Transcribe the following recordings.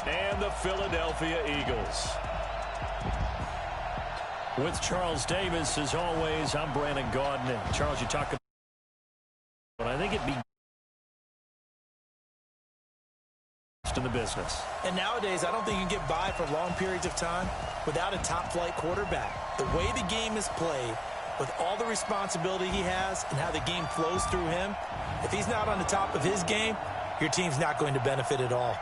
and the Philadelphia Eagles. With Charles Davis, as always, I'm Brandon Gaudin. And Charles, you talk about, but I think it'd be in the business. And nowadays, I don't think you can get by for long periods of time without a top-flight quarterback. The way the game is played, with all the responsibility he has and how the game flows through him, if he's not on the top of his game, your team's not going to benefit at all.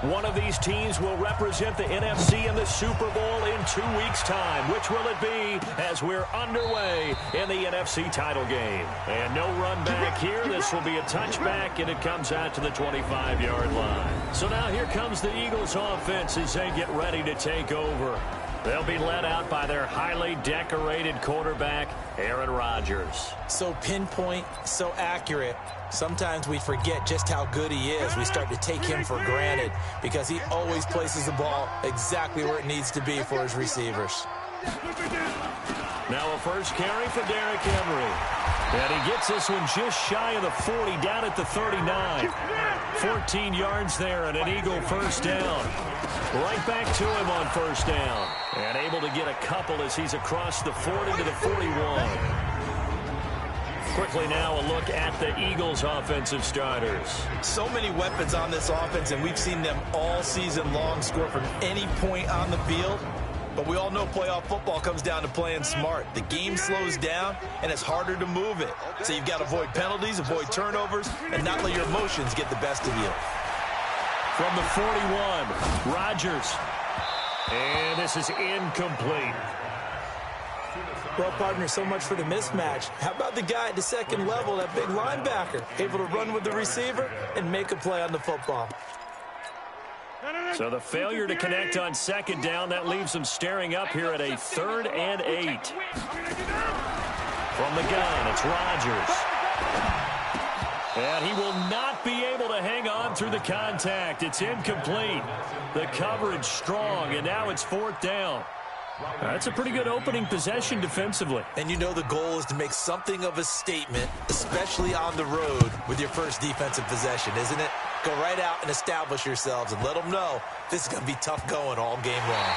One of these teams will represent the NFC in the Super Bowl in 2 weeks' time. Which will it be as we're underway in the NFC title game? And no run back here. This will be a touchback, and it comes out to the 25-yard line. So now here comes the Eagles offense as they get ready to take over. They'll be led out by their highly decorated quarterback, Aaron Rodgers. So pinpoint, so accurate. Sometimes we forget just how good he is. We start to take him for granted because he always places the ball exactly where it needs to be for his receivers. Now a first carry for Derrick Henry. And he gets this one just shy of the 40, down at the 39. 14 yards there and an Eagle first down. Right back to him on first down. And able to get a couple as he's across the 40 to the 41. Quickly now a look at the Eagles' offensive starters. So many weapons on this offense, and we've seen them all season long score from any point on the field. But we all know playoff football comes down to playing smart. The game slows down, and it's harder to move it. So you've got to avoid penalties, avoid turnovers, and not let your emotions get the best of you. From the 41, Rodgers. And this is incomplete. Well, partner, so much for the mismatch. How about the guy at the second level, that big linebacker, able to run with the receiver and make a play on the football? So the failure to connect on second down, that leaves them staring up here at a 3rd and 8. From the gun, it's Rodgers. And he will not be able to hang on through the contact. It's incomplete. The coverage strong, and now it's 4th down. That's a pretty good opening possession defensively. And you know the goal is to make something of a statement, especially on the road with your first defensive possession, isn't it? Go right out and establish yourselves and let them know this is going to be tough going all game long.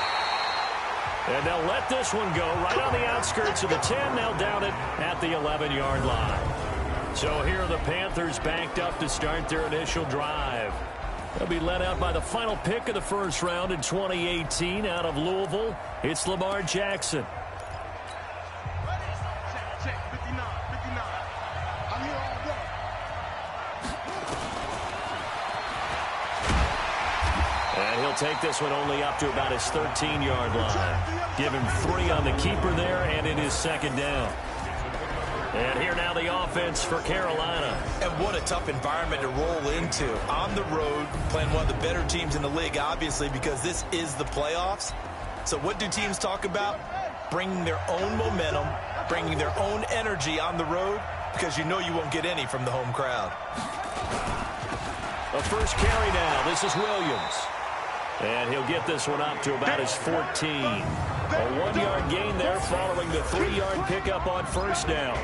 And they'll let this one go right on the outskirts of the 10. They'll down it at the 11-yard line. So here are the Panthers backed up to start their initial drive. They'll be led out by the final pick of the first round in 2018 out of Louisville. It's Lamar Jackson. And he'll take this one only up to about his 13-yard line. Give him 3 on the keeper there, and it is 2nd down. And here now the offense for Carolina. And what a tough environment to roll into. On the road, playing one of the better teams in the league, obviously, because this is the playoffs. So what do teams talk about? Bringing their own momentum, bringing their own energy on the road, because you know you won't get any from the home crowd. A first carry now. This is Williams. And he'll get this one up to about his 14. A 1-yard gain there following the 3-yard pickup on first down.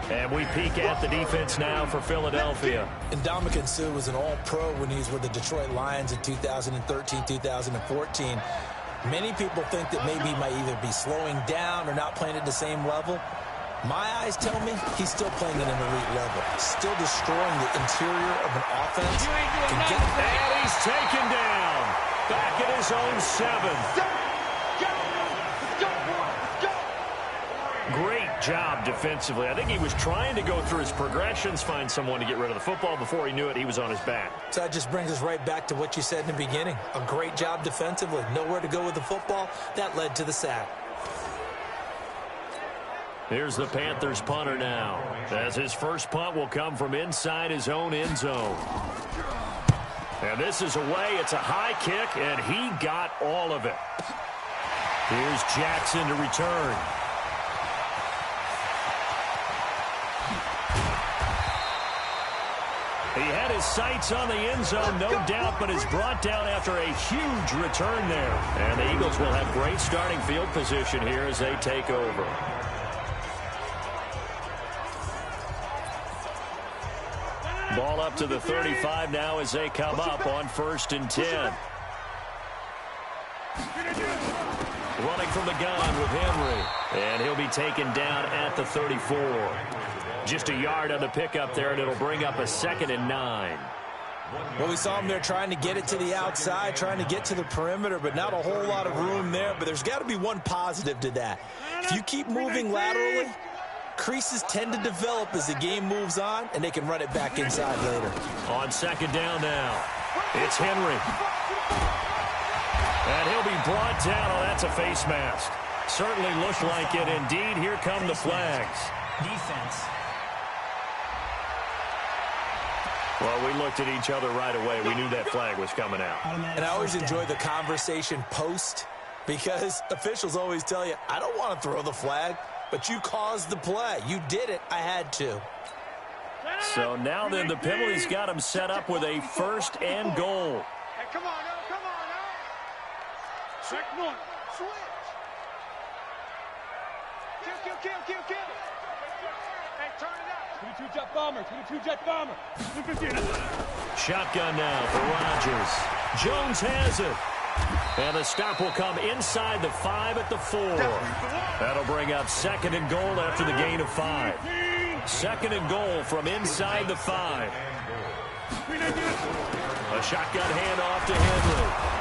And we peek at the defense now for Philadelphia. And Ndamukong Suh was an all-pro when he was with the Detroit Lions in 2013, 2014. Many people think that maybe he might either be slowing down or not playing at the same level. My eyes tell me he's still playing at an elite level, still destroying the interior of an offense. And he's taken down back at his own 7. Great job defensively. I think he was trying to go through his progressions, find someone to get rid of the football. Before he knew it, he was on his back. So that just brings us right back to what you said in the beginning. A great job defensively. Nowhere to go with the football. That led to the sack. Here's the Panthers punter now, as his first punt will come from inside his own end zone. And this is away. It's a high kick, and he got all of it. Here's Jackson to return. He had his sights on the end zone, no doubt, but is brought down after a huge return there. And the Eagles will have great starting field position here as they take over. Ball up to the 35 now as they come up on 1st and 10. Running from the gun with Henry. And he'll be taken down at the 34. Just a yard on the pickup there, and it'll bring up a 2nd and 9. Well, we saw him there trying to get it to the outside, trying to get to the perimeter, but not a whole lot of room there. But there's got to be one positive to that. If you keep moving laterally, creases tend to develop as the game moves on, and they can run it back inside later. On 2nd down now, it's Henry. And he'll be brought down. Oh, that's a face mask. Certainly looked like it. Indeed, here come the flags. Defense. Well, we looked at each other right away. We knew that flag was coming out. And I always enjoy the conversation post, because officials always tell you, I don't want to throw the flag, but you caused the play. You did it. I had to. So now then, the penalty's got him set up with a 1st and goal. Hey, come on now. Come on now. Check one. Switch. Kill. Hey, turn it out. 22 jet bomber. 22 jet bomber. Shotgun now for Rodgers. Jones has it. And the stop will come inside the 5 at the 4. That'll bring up 2nd and goal after the gain of 5. 2nd and goal from inside the 5. A shotgun handoff to Henry.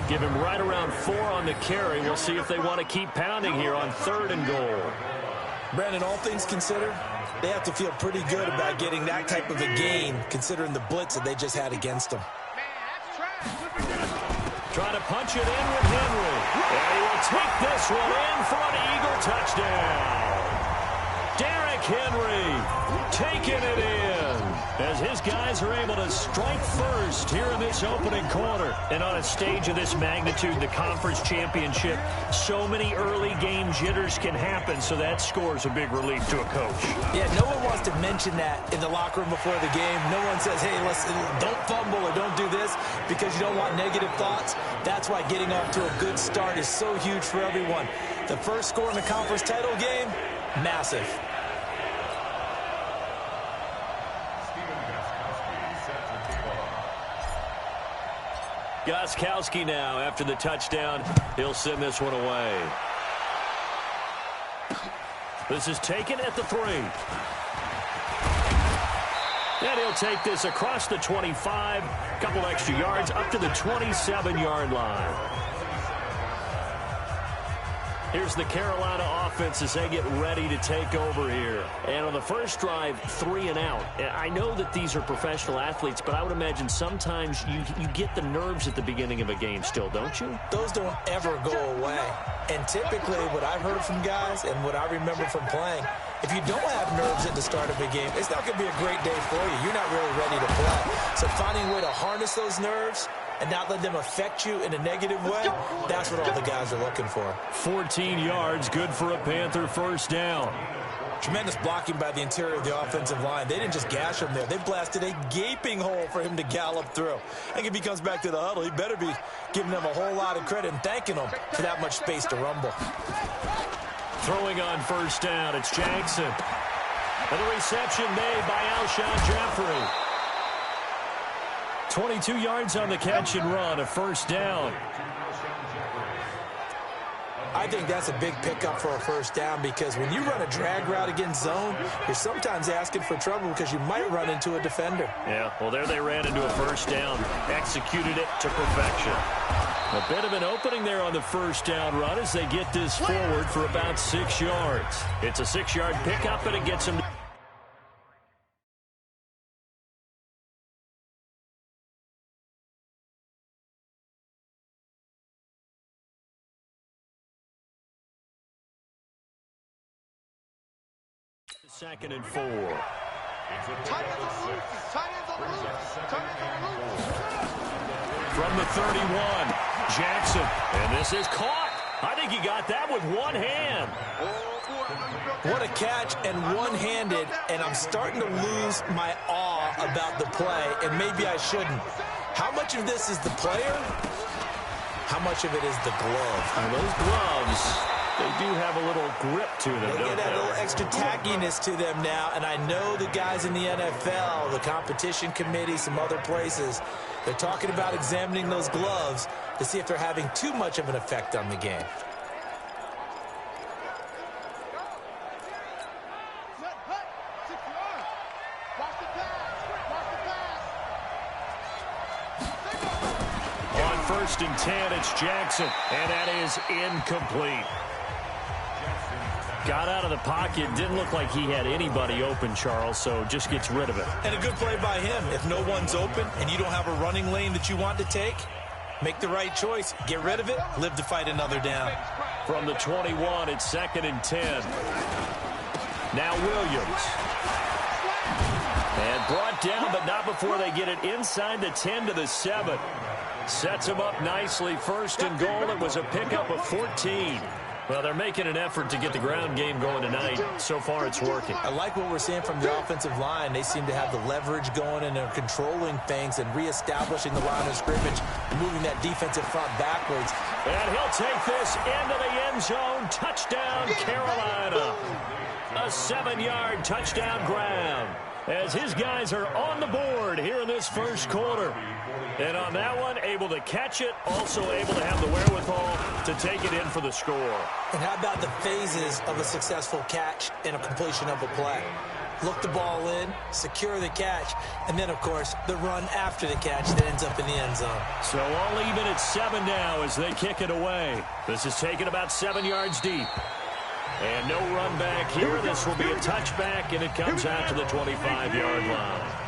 Give him right around 4 on the carry. We'll see if they want to keep pounding here on 3rd and goal. Brandon, all things considered, they have to feel pretty good about getting that type of a gain, considering the blitz that they just had against them. Trying to punch it in with Henry. And he will take this one in for an Eagle touchdown. Derrick Henry taking it in as his guys are able to strike first here in this opening quarter. And on a stage of this magnitude, the conference championship, so many early game jitters can happen, so that score's a big relief to a coach. Yeah, no one wants to mention that in the locker room before the game. No one says, hey, listen, don't fumble or don't do this because you don't want negative thoughts. That's why getting off to a good start is so huge for everyone. The first score in the conference title game, massive. Gostkowski now, after the touchdown, he'll send this one away. This is taken at the 3. And he'll take this across the 25, a couple extra yards, up to the 27-yard line. Here's the Carolina offense as they get ready to take over here. And on the first drive, 3 and out. I know that these are professional athletes, but I would imagine sometimes you get the nerves at the beginning of a game still, don't you? Those don't ever go away. And typically what I've heard from guys and what I remember from playing, if you don't have nerves at the start of a game, it's not going to be a great day for you. You're not really ready to play. So finding a way to harness those nerves and not let them affect you in a negative way, that's what all the guys are looking for. 14 yards, good for a Panther first down. Tremendous blocking by the interior of the offensive line. They didn't just gash him there. They blasted a gaping hole for him to gallop through. I think if he comes back to the huddle, he better be giving them a whole lot of credit and thanking them for that much space to rumble. Throwing on first down, it's Jackson. And the reception made by Alshon Jeffrey. 22 yards on the catch and run, a first down. I think that's a big pickup for a first down because when you run a drag route against zone, you're sometimes asking for trouble because you might run into a defender. Yeah, well, there they ran into a first down, executed it to perfection. A bit of an opening there on the first down run as they get this forward for about 6 yards. It's a 6-yard pickup, and it gets them to 2nd and 4. From the 31, Jackson, and this is caught. I think he got that with one hand. What a catch, and one-handed, and I'm starting to lose my awe about the play, and maybe I shouldn't. How much of this is the player? How much of it is the glove? And those gloves, they do have a little grip to them, They don't get that they? little extra tackiness to them now, and I know the guys in the NFL, the competition committee, some other places, they're talking about examining those gloves to see if they're having too much of an effect on the game. On 1st and 10, it's Jackson, and that is incomplete. Got out of the pocket, didn't look like he had anybody open, Charles, so just gets rid of it. And a good play by him. If no one's open and you don't have a running lane that you want to take, make the right choice. Get rid of it, live to fight another down. From the 21, it's 2nd and 10. Now Williams. And brought down, but not before they get it inside the 10 to the 7. Sets him up nicely. 1st and goal. It was a pickup of 14. Well, they're making an effort to get the ground game going tonight. So far, it's working. I like what we're seeing from the offensive line. They seem to have the leverage going, and they're controlling things and reestablishing the line of scrimmage, moving that defensive front backwards. And he'll take this into the end zone. Touchdown, Carolina. A 7-yard touchdown ground, as his guys are on the board here in this first quarter. And on that one, able to catch it, also able to have the wherewithal to take it in for the score. And how about the phases of a successful catch and a completion of a play? Look the ball in, secure the catch, and then, of course, the run after the catch that ends up in the end zone. So all even at 7 now as they kick it away. This is taken about 7 yards deep. And no run back here. This will be a touchback, and it comes out to the 25-yard line.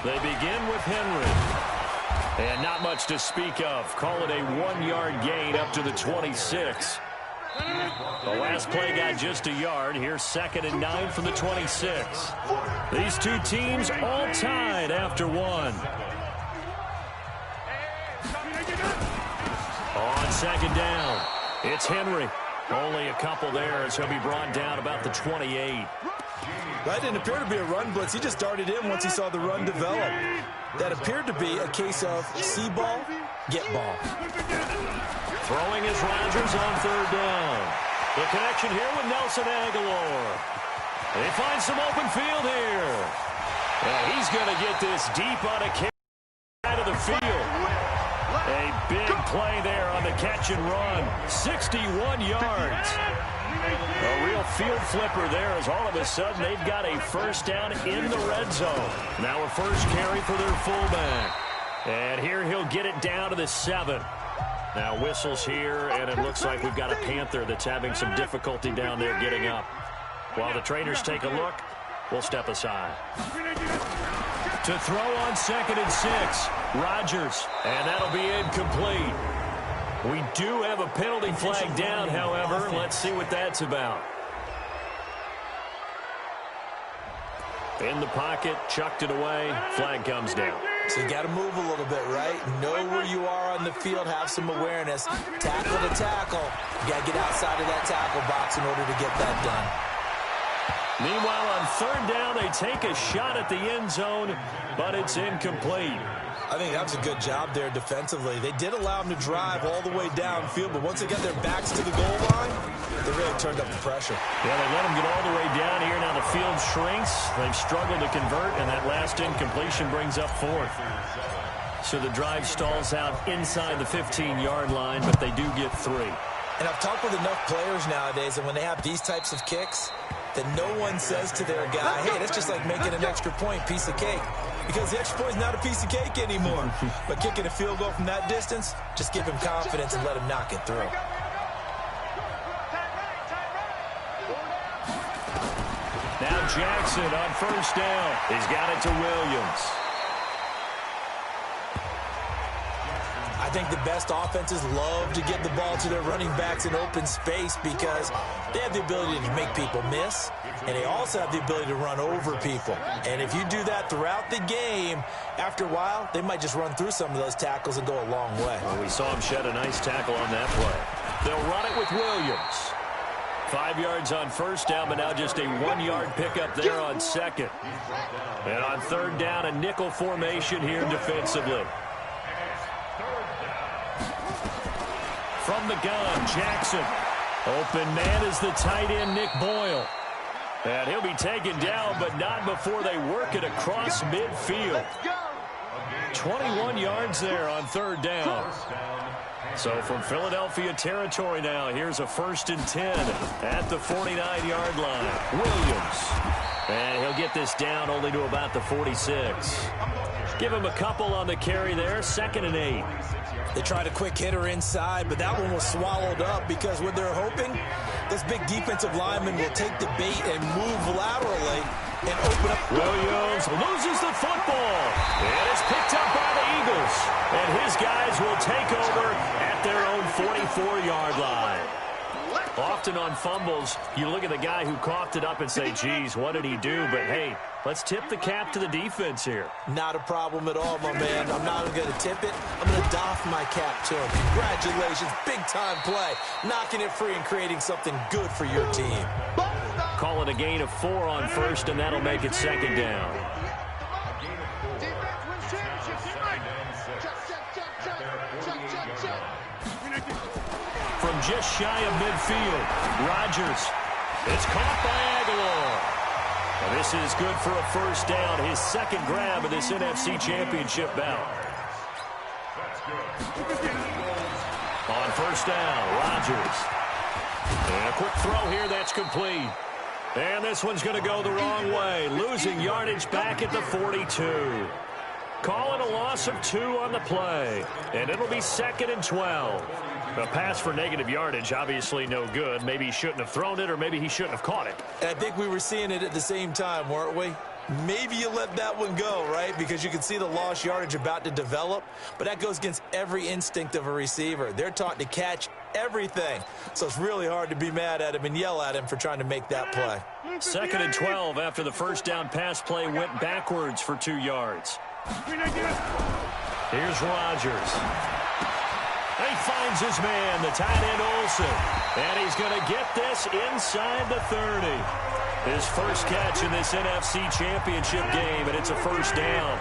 They begin with Henry. And not much to speak of. Call it a 1-yard gain up to the 26. The last play got just a yard. Here's 2nd and 9 from the 26. These two teams all tied after one. On 2nd down, it's Henry. Only a couple there as he'll be brought down about the 28. That didn't appear to be a run blitz. He just darted in once he saw the run develop. That appeared to be a case of see ball, get ball. Throwing is Rodgers on 3rd down. The connection here with Nelson Aguilar. They find some open field here. And he's going to get this deep on a kick out of the field. A big play there on the catch and run. 61 yards. A real field flipper there as all of a sudden they've got a first down in the red zone. Now a first carry for their fullback. And here he'll get it down to the 7. Now whistles here, and it looks like we've got a Panther that's having some difficulty down there getting up. While the trainers take a look, we'll step aside. To throw on 2nd and 6, Rodgers, and that'll be incomplete. We do have a penalty flag down, however. Let's see what that's about. In the pocket, chucked it away, flag comes down. So you got to move a little bit, right? Know where you are on the field, have some awareness. Tackle to tackle. You got to get outside of that tackle box in order to get that done. Meanwhile, on 3rd down, they take a shot at the end zone, but it's incomplete. I think that was a good job there defensively. They did allow them to drive all the way downfield, but once they got their backs to the goal line, they really turned up the pressure. Yeah, they let them get all the way down here. Now the field shrinks. They've struggled to convert, and that last incompletion brings up 4th. So the drive stalls out inside the 15-yard line, but they do get 3. And I've talked with enough players nowadays, and when they have these types of kicks, that no one says to their guy, hey, that's just like making an extra point, piece of cake. Because the extra point is not a piece of cake anymore. But kicking a field goal from that distance, just give him confidence and let him knock it through. Now Jackson on 1st down. He's got it to Williams. I think the best offenses love to get the ball to their running backs in open space because they have the ability to make people miss, and they also have the ability to run over people. And if you do that throughout the game, after a while, they might just run through some of those tackles and go a long way. Well, we saw him shed a nice tackle on that play. They'll run it with Williams. 5 yards on first down, but now just a 1-yard pickup there on second. And on third down, a nickel formation here defensively. From the gun, Jackson. Open man is the tight end, Nick Boyle. And he'll be taken down, but not before they work it across midfield. 21 yards there on third down. So from Philadelphia territory now, here's a 1st and 10 at the 49-yard line. Williams. And he'll get this down only to about the 46. Give him a couple on the carry there, 2nd and 8. They tried a quick hitter inside, but that one was swallowed up because what they're hoping, those big defensive linemen will take the bait and move laterally and open up. Williams loses the football. And it's picked up by the Eagles. And his guys will take over at their own 44-yard line. Often on fumbles, you look at the guy who coughed it up and say, geez, what did he do? But, hey, let's tip the cap to the defense here. Not a problem at all, my man. I'm not going to tip it. I'm going to doff my cap to him. Congratulations. Big-time play. Knocking it free and creating something good for your team. Call it a gain of 4 on first, and that'll make it 2nd down. From just shy of midfield, Rodgers. It's caught by Aguilar. And this is good for a 1st down, his 2nd grab of this NFC Championship bout. On 1st down, Rodgers. And a quick throw here that's complete. And this one's going to go the wrong way, losing yardage back at the 42. Call it a loss of 2 on the play, and it'll be 2nd and 12. A pass for negative yardage, obviously no good. Maybe he shouldn't have thrown it, or maybe he shouldn't have caught it. I think we were seeing it at the same time, weren't we? Maybe you let that one go, right? Because you can see the lost yardage about to develop. But that goes against every instinct of a receiver. They're taught to catch everything. So it's really hard to be mad at him and yell at him for trying to make that play. 2nd and 12 after the 1st down pass play went backwards for 2 yards. Here's Rodgers. He finds his man, the tight end Olsen. And he's going to get this inside the 30. His first catch in this NFC Championship game, and it's a 1st down.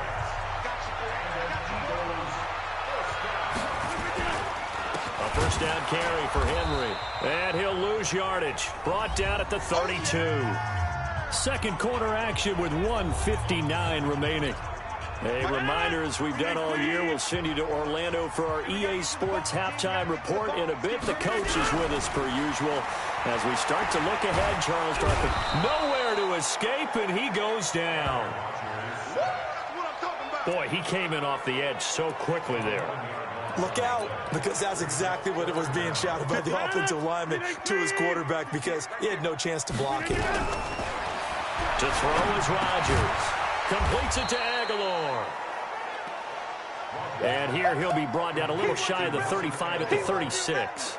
A 1st down carry for Henry. And he'll lose yardage. Brought down at the 32. 2nd quarter action with 1:59 remaining. A reminder, as we've done all year, we'll send you to Orlando for our EA Sports halftime report in a bit. The coach is with us per usual. As we start to look ahead, Charles Darkin, nowhere to escape, and he goes down. Boy, he came in off the edge so quickly there. Look out, because that's exactly what it was being shouted by the offensive lineman to his quarterback, because he had no chance to block it. To throw is Rodgers. Completes it to Aguilar. And here he'll be brought down a little shy of the 35 at the 36.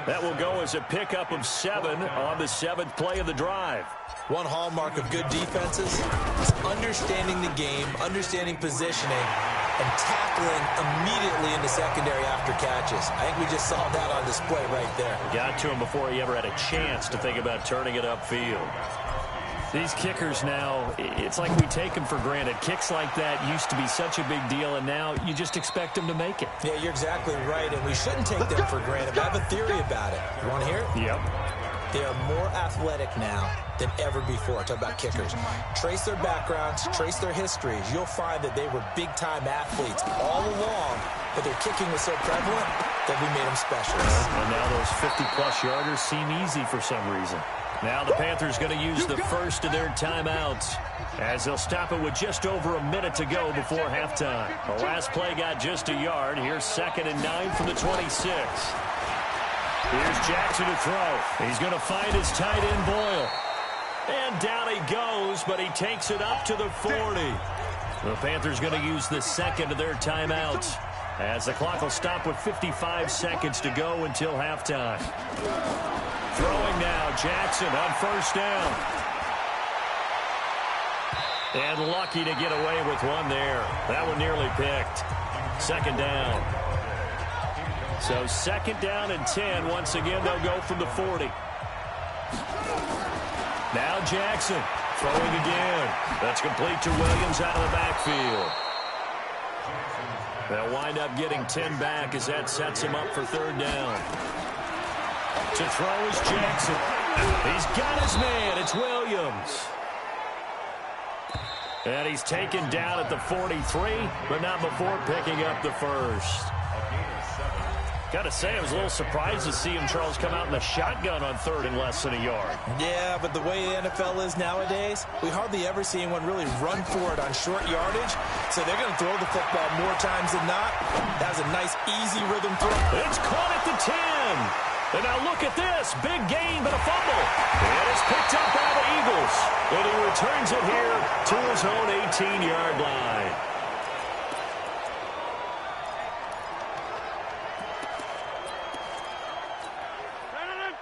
That will go as a pickup of 7 on the 7th play of the drive. One hallmark of good defenses is understanding the game, understanding positioning, and tackling immediately in the secondary after catches. I think we just saw that on display right there. Got to him before he ever had a chance to think about turning it upfield. These kickers now, it's like we take them for granted. Kicks like that used to be such a big deal, and now you just expect them to make it. Yeah, you're exactly right, and we shouldn't take them for granted. But I have a theory about it. You want to hear it? Yep. They are more athletic now than ever before. Talk about kickers. Trace their backgrounds, trace their histories. You'll find that they were big-time athletes all along, but their kicking was so prevalent that we made them specialists. And now those 50-plus yarders seem easy for some reason. Now the Panthers going to use the first of their timeouts as they'll stop it with just over a minute to go before halftime. The last play got just a yard. Here's 2nd and 9 from the 26. Here's Jackson to throw. He's going to find his tight end Boyle. And down he goes, but he takes it up to the 40. The Panthers going to use the second of their timeouts. as the clock will stop with 55 seconds to go until halftime. Throwing now, Jackson on first down. And lucky to get away with one there. That one nearly picked. Second down. So second down and 10. Once again, they'll go from the 40. Now Jackson throwing again. That's complete to Williams out of the backfield. They'll wind up getting 10 back as that sets him up for third down. To throw is Jackson. He's got his man. It's Williams. And he's taken down at the 43, but not before picking up the first. Got to say, I was a little surprised to see him, Charles, come out in the shotgun on third and less than a yard. Yeah, but the way the NFL is nowadays, we hardly ever see anyone really run for it on short yardage. So they're going to throw the football more times than not. That was a nice, easy rhythm throw. It's caught at the 10. And now look at this. Big gain, but a fumble. And it's picked up by the Eagles. And he returns it here to his own 18-yard line.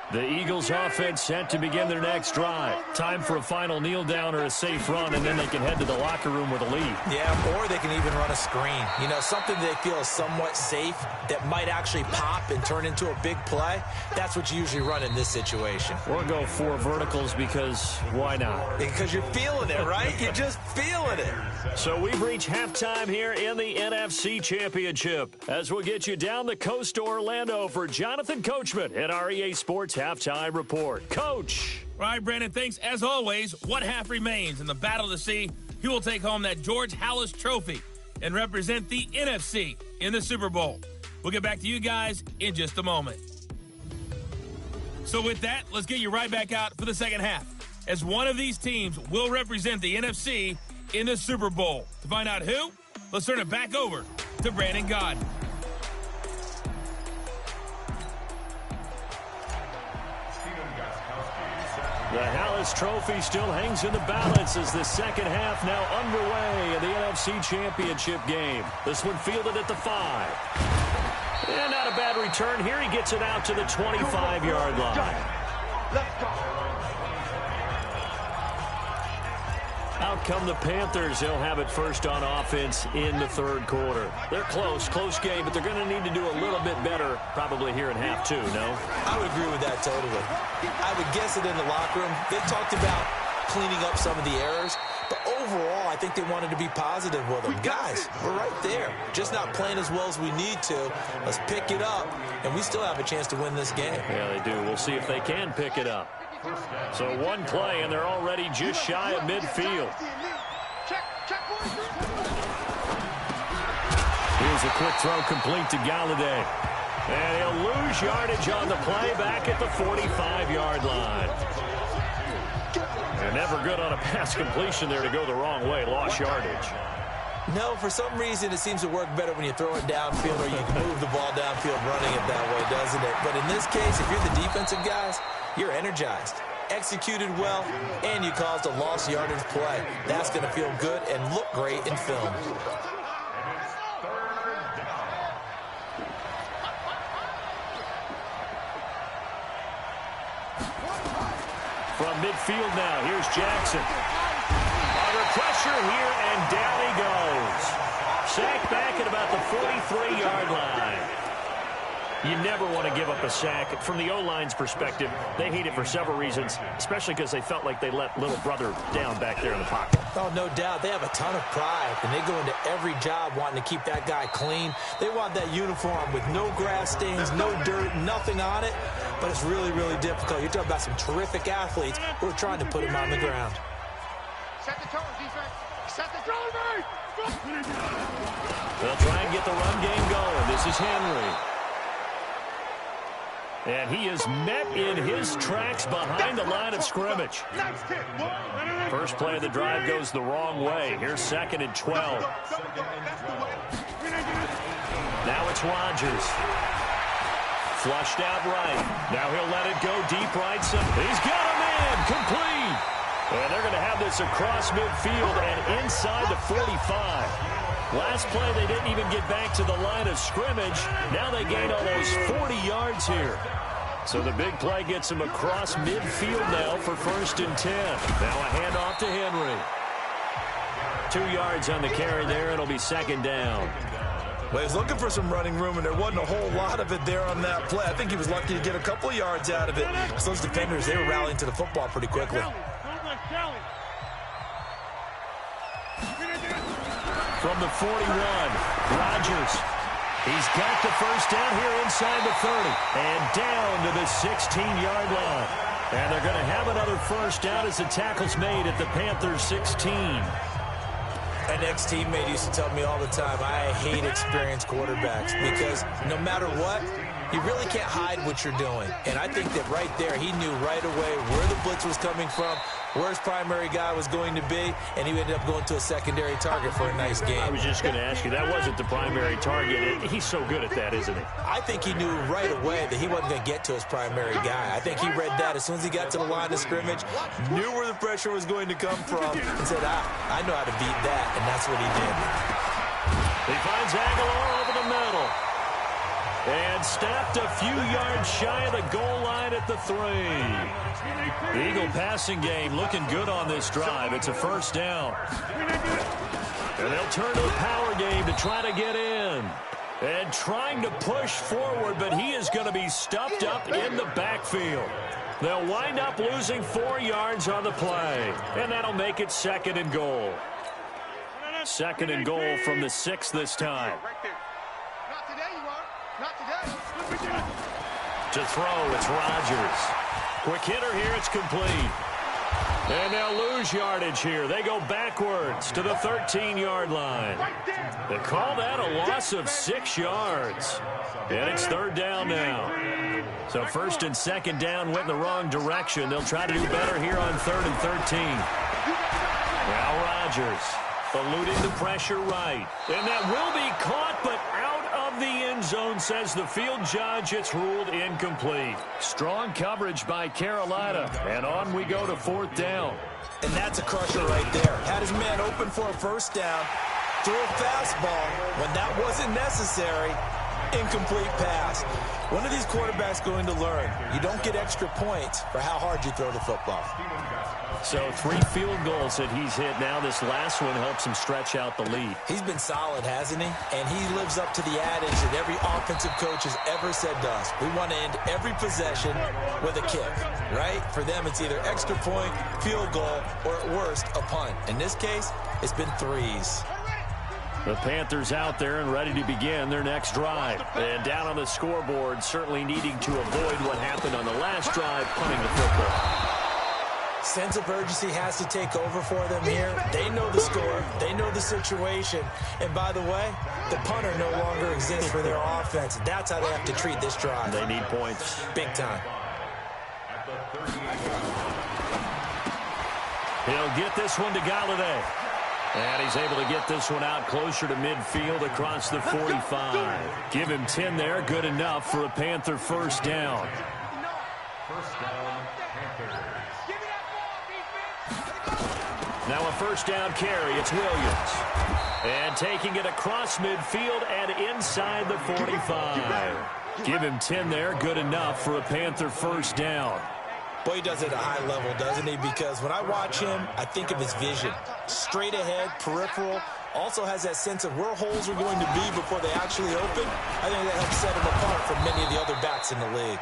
The Eagles offense set to begin their next drive. Time for a final kneel down or a safe run, and then they can head to the locker room with a lead. Yeah, or they can even run a screen. You know, something they feel is somewhat safe that might actually pop and turn into a big play. That's what you usually run in this situation. Or go 4 verticals because why not? Because you're feeling it, right? You're just feeling it. So we've reached halftime here in the NFC Championship as we'll get you down the coast to Orlando for Jonathan Coachman at our EA Sports Halftime Report. Coach. All right, Brandon, thanks. As always, one half remains in the battle to see who will take home that George Halas Trophy and represent the NFC in the Super Bowl. We'll get back to you guys in just a moment. So with that, let's get you right back out for the second half, as one of these teams will represent the NFC in the Super Bowl. To find out who, let's turn it back over to Brandon Gaudin. The Halas Trophy still hangs in the balance as the second half now underway in the NFC Championship game. This one fielded at the 5. And not a bad return here. He gets it out to the 25-yard line. Let's go. Out come the Panthers. They'll have it first on offense in the third quarter. They're close game, but they're going to need to do a little bit better probably here in half 2, no? I would agree with that totally. I would guess it in the locker room. They talked about cleaning up some of the errors, but overall, I think they wanted to be positive with them. Guys, we're right there. Just not playing as well as we need to. Let's pick it up, and we still have a chance to win this game. Yeah, they do. We'll see if they can pick it up. So one play, and they're already just shy of midfield. Here's a quick throw complete to Galladay. And he'll lose yardage on the play back at the 45-yard line. And never good on a pass completion there to go the wrong way. Lost yardage. No, for some reason, it seems to work better when you throw it downfield or you can move the ball downfield running it that way, doesn't it? But in this case, if you're the defensive guys, you're energized, executed well, and you caused a lost yardage play. That's going to feel good and look great in film. From midfield now, here's Jackson. Under pressure here, and down he goes. Sack back at about the 43-yard line. You never want to give up a sack. From the O-line's perspective, they hate it for several reasons, especially because they felt like they let little brother down back there in the pocket. Oh, no doubt. They have a ton of pride, and they go into every job wanting to keep that guy clean. They want that uniform with no grass stains, no dirt, nothing on it, but it's really, really difficult. You're talking about some terrific athletes who are trying to put him on the ground. Set the tone, defense. Set the tone, man. They'll try and get the run game going. This is Henry. And he is met in his tracks behind the line of scrimmage. First play of the drive goes the wrong way. Here's 2nd and 12. Now it's Rodgers. Flushed out right. Now he'll let it go deep right. He's got a man. Complete. And they're going to have this across midfield and inside the 45. Last play, they didn't even get back to the line of scrimmage. Now they gain almost 40 yards here. So the big play gets him across midfield now for 1st and 10. Now a handoff to Henry. 2 yards on the carry there. It'll be 2nd down. Well, he was looking for some running room, and there wasn't a whole lot of it there on that play. I think he was lucky to get a couple of yards out of it. Because those defenders, they were rallying to the football pretty quickly. From the 41, Rodgers. He's got the first down here inside the 30. And down to the 16-yard line. And they're going to have another first down as the tackle's made at the Panthers' 16. An ex-teammate used to tell me all the time, I hate experienced quarterbacks because no matter what, you really can't hide what you're doing. And I think that right there, he knew right away where the blitz was coming from, where his primary guy was going to be, and he ended up going to a secondary target for a nice game. I was just going to ask you, that wasn't the primary target. He's so good at that, isn't he? I think he knew right away that he wasn't going to get to his primary guy. I think he read that as soon as he got to the line of scrimmage, knew where the pressure was going to come from, and said, I know how to beat that, and that's what he did. He finds Aguilar over the middle. And stopped a few yards shy of the goal line at the 3. The Eagle passing game looking good on this drive. It's a first down. And they'll turn to the power game to try to get in. And trying to push forward, but he is going to be stuffed up in the backfield. They'll wind up losing 4 yards on the play. And that'll make it 2nd and goal. 2nd and goal from the 6 this time. To throw, it's Rodgers. Quick hitter here, it's complete. And they'll lose yardage here. They go backwards to the 13-yard line. They call that a loss of 6 yards. And it's 3rd down now. So 1st and 2nd down went in the wrong direction. They'll try to do better here on 3rd and 13. Now Rodgers eluding the pressure right. And that will be caught, but out of the end zone, says the field judge. It's ruled incomplete. Strong coverage by Carolina. And on we go to 4th down. And that's a crusher right there. Had his man open for a first down, threw a fastball when that wasn't necessary. Incomplete pass. When are these quarterbacks going to learn? You don't get extra points for how hard you throw the football. So 3 field goals that he's hit now. This last one helps him stretch out the lead. He's been solid, hasn't he? And he lives up to the adage that every offensive coach has ever said to us. We want to end every possession with a kick, right? For them, it's either extra point, field goal, or at worst, a punt. In this case, it's been 3s. The Panthers out there and ready to begin their next drive. And down on the scoreboard, certainly needing to avoid what happened on the last drive, punting the football. Sense of urgency has to take over for them here. They know the score. They know the situation. And by the way, the punter no longer exists for their offense. That's how they have to treat this drive. They need points. Big time. He'll get this one to Galladay. And he's able to get this one out closer to midfield across the 45. Give him 10 there. Good enough for a Panther first down. First down, Panthers. Now a first down carry. It's Williams. And taking it across midfield and inside the 45. Give him 10 there. Good enough for a Panther first down. Boy, he does it at a high level, doesn't he? Because when I watch him, I think of his vision. Straight ahead, peripheral. Also has that sense of where holes are going to be before they actually open. I think that helps set him apart from many of the other backs in the league.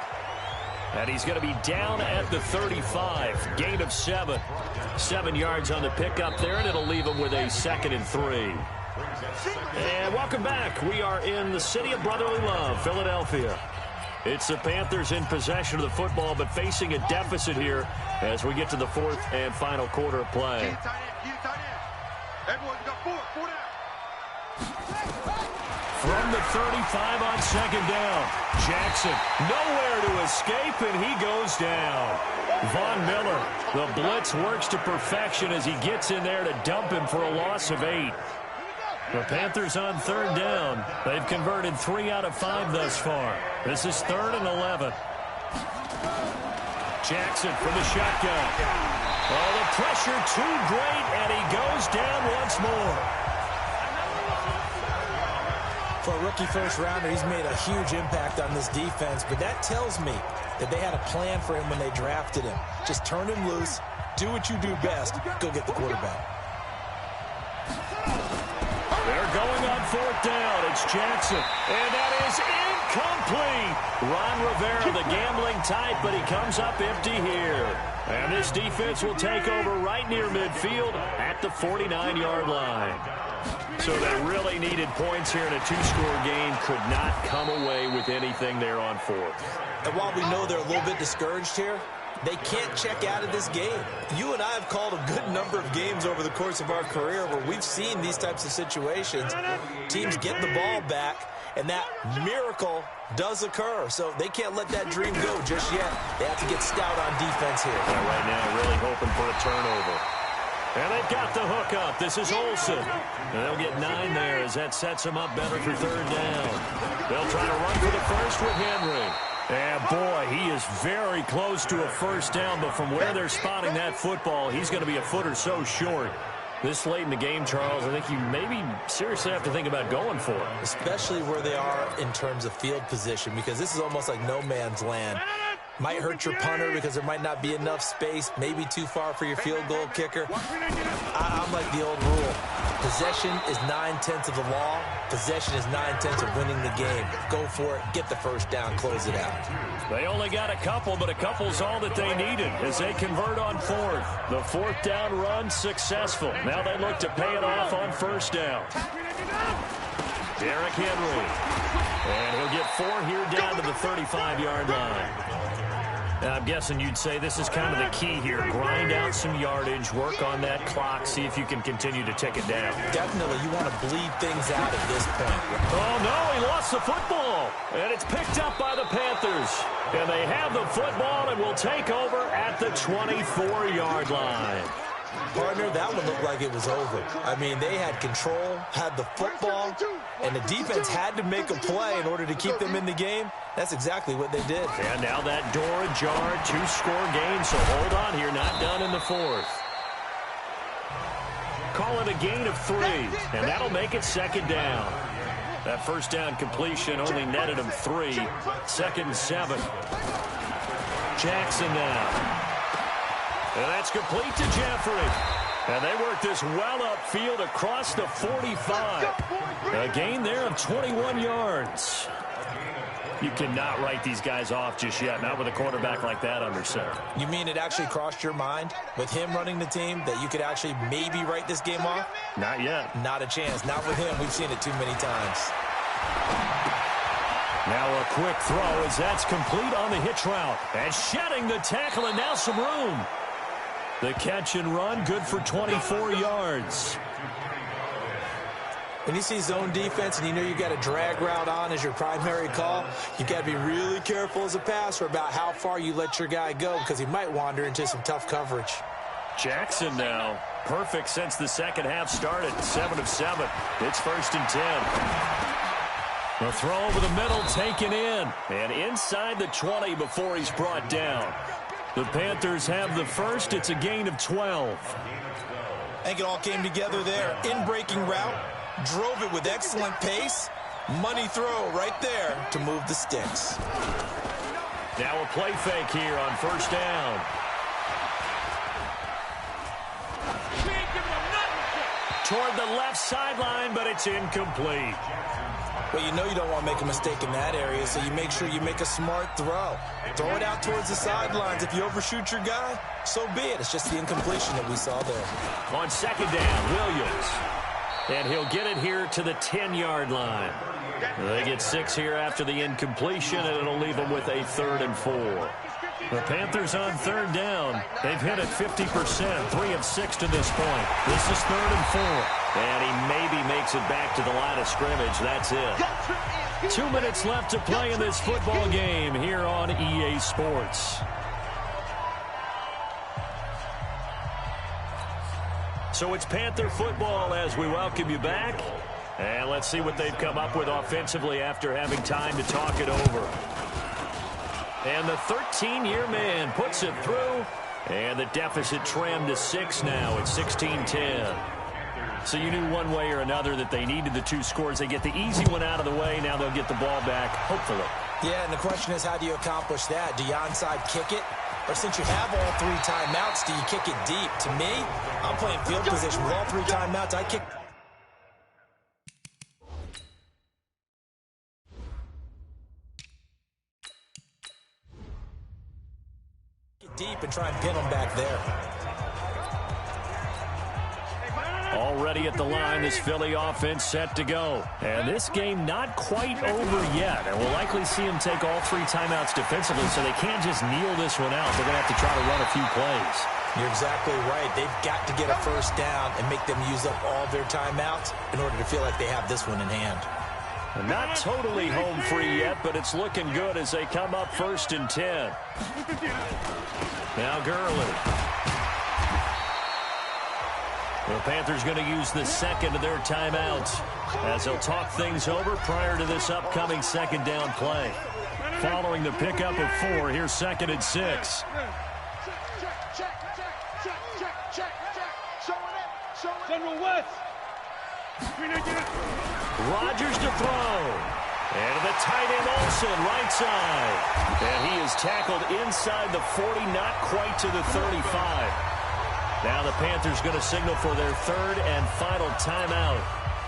And he's going to be down at the 35. Gain of 7. 7 yards on the pickup there, and it'll leave him with a 2nd and 3. And welcome back. We are in the city of brotherly love, Philadelphia. It's the Panthers in possession of the football, but facing a deficit here as we get to the 4th and final quarter of play. From the 35 on 2nd down. Jackson nowhere to escape, and he goes down. Von Miller, the blitz works to perfection as he gets in there to dump him for a loss of 8. The Panthers on 3rd down. They've converted 3 out of 5 thus far. This is 3rd and 11. Jackson from the shotgun. Oh, the pressure too great, and he goes down once more. For a rookie first-rounder, he's made a huge impact on this defense, but that tells me that they had a plan for him when they drafted him. Just turn him loose, do what you do best, go get the quarterback. They're going on 4th down. It's Jackson, and that is incomplete. Ron Rivera, the gambling type, but he comes up empty here. And this defense will take over right near midfield at the 49-yard line. So they really needed points here in a 2-score game. Could not come away with anything there on 4th. And while we know they're a little bit discouraged here, they can't check out of this game. You and I have called a good number of games over the course of our career where we've seen these types of situations. Teams get the ball back, and that miracle does occur. So they can't let that dream go just yet. They have to get stout on defense here. Yeah, right now, really hoping for a turnover. And they've got the hook up. This is Olsen. And they'll get 9 there as that sets them up better for 3rd down. They'll try to run for the first with Henry. And, boy, he is very close to a first down, but from where they're spotting that football, he's going to be a foot or so short. This late in the game, Charles, I think you maybe seriously have to think about going for it. Especially where they are in terms of field position, because this is almost like no man's land. Might hurt your punter because there might not be enough space, maybe too far for your field goal kicker. I'm like the old rule. Possession is 9/10 of the law. Possession is 9/10 of winning the game. Go for it, get the first down, close it out. They only got a couple, but a couple's all that they needed as they convert on 4th. The 4th down run successful. Now they look to pay it off on 1st down. Derrick Henry. And he'll get 4 here down to the 35-yard line. Now, I'm guessing you'd say this is kind of the key here. Grind out some yardage, work on that clock, see if you can continue to tick it down. Definitely, you want to bleed things out at this point. Oh, no, he lost the football. And it's picked up by the Panthers. And they have the football and will take over at the 24-yard line. Partner, that one looked like it was over. I mean, they had control, had the football, and the defense had to make a play in order to keep them in the game. That's exactly what they did. And now that door ajar, 2-score game, so hold on here, not done in the 4th. Call it a gain of 3, and that'll make it 2nd down. That first down completion only netted him 3. 2nd and 7. Jackson now. And that's complete to Jeffrey. And they work this well upfield across the 45. A gain there of 21 yards. You cannot write these guys off just yet, not with a quarterback like that under center. You mean it actually crossed your mind with him running the team that you could actually maybe write this game off? Not yet. Not a chance. Not with him. We've seen it too many times. Now a quick throw as that's complete on the hitch route. And shedding the tackle, and now some room. The catch and run, good for 24 yards. When you see zone defense and you know you got a drag route on as your primary call, you got to be really careful as a passer about how far you let your guy go because he might wander into some tough coverage. Jackson now, perfect since the second half started, 7 of 7. It's 1st and 10. The throw over the middle taken in, and inside the 20 before he's brought down. The Panthers have the first. It's a gain of 12. I think it all came together there. In-breaking route, drove it with excellent pace. Money throw right there to move the sticks. Now a play fake here on 1st down. Toward the left sideline, but it's incomplete. Well, you know you don't want to make a mistake in that area, so you make sure you make a smart throw. Throw it out towards the sidelines. If you overshoot your guy, so be it. It's just the incompletion that we saw there. On 2nd down, Williams. And he'll get it here to the 10-yard line. They get 6 here after the incompletion, and it'll leave them with a 3rd and 4. The Panthers on 3rd down. They've hit it 50%, 3 of 6 to this point. This is 3rd and 4. And he maybe makes it back to the line of scrimmage. That's it. 2 minutes left to play in this football game here on EA Sports. So it's Panther football as we welcome you back. And let's see what they've come up with offensively after having time to talk it over. And the 13-year man puts it through. And the deficit trimmed to 6 now. It's 16-10. So you knew one way or another that they needed the 2 scores. They get the easy one out of the way. Now they'll get the ball back, hopefully. Yeah, and the question is, how do you accomplish that? Do you onside kick it? Or since you have all 3 timeouts, do you kick it deep? To me, I'm playing field position with all 3 timeouts. I kick it deep and try and pin them back there. Already at the line, this Philly offense set to go. And this game not quite over yet. And we'll likely see them take all 3 timeouts defensively, so they can't just kneel this one out. They're going to have to try to run a few plays. You're exactly right. They've got to get a first down and make them use up all their timeouts in order to feel like they have this one in hand. And not totally home free yet, but it's looking good as they come up 1st and 10. Now Gurley. The Panthers going to use the second of their timeouts as they'll talk things over prior to this upcoming 2nd down play. Following the pickup of 4, here's 2nd and 6. General West. Rodgers to throw. And the tight end Olsen, right side. And he is tackled inside the 40, not quite to the 35. Now the Panthers going to signal for their 3rd and final timeout.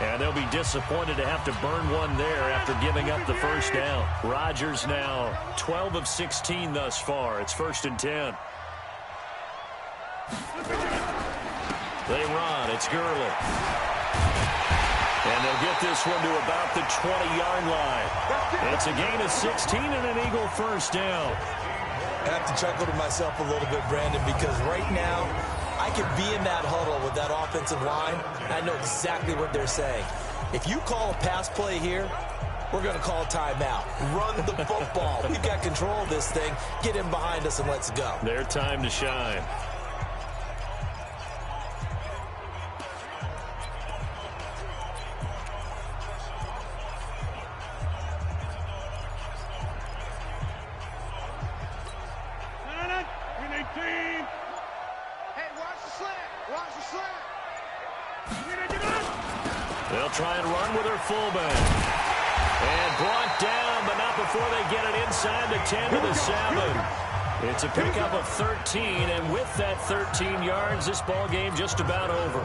And they'll be disappointed to have to burn one there after giving up the first down. Rodgers now 12 of 16 thus far. It's 1st and 10. They run. It's Gurley. And they'll get this one to about the 20-yard line. It's a gain of 16 and an Eagle first down. I have to chuckle to myself a little bit, Brandon, because right now I could be in that huddle with that offensive line, and I know exactly what they're saying. If you call a pass play here, we're going to call a timeout. Run the football. We've got control of this thing. Get in behind us and let's go. Their time to shine. They'll try and run with their fullback. And brought down, but not before they get it inside the 10 to the 7. It's a pickup of 13, and with that 13 yards, this ball game just about over.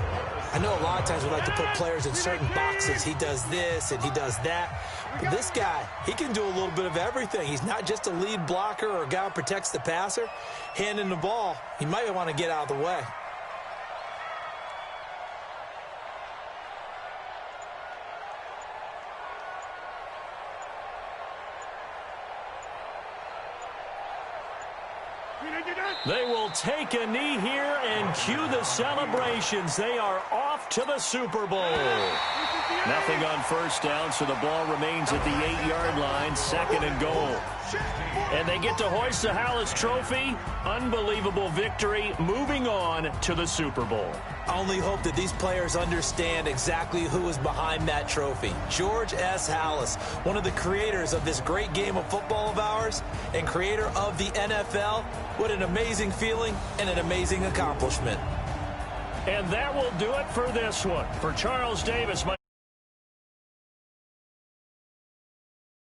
I know a lot of times we like to put players in certain boxes. He does this and he does that. But this guy, he can do a little bit of everything. He's not just a lead blocker or a guy who protects the passer. Handing the ball, he might want to get out of the way. They will take a knee here and cue the celebrations. They are off to the Super Bowl. Nothing on first down, so the ball remains at the 8-yard line, 2nd and goal. And they get to hoist the Hallis Trophy. Unbelievable victory, moving on to the Super Bowl. I only hope that these players understand exactly who is behind that trophy. George S. Hallis, one of the creators of this great game of football of ours and creator of the NFL. What an amazing feeling and an amazing accomplishment. And that will do it for this one. For Charles Davis,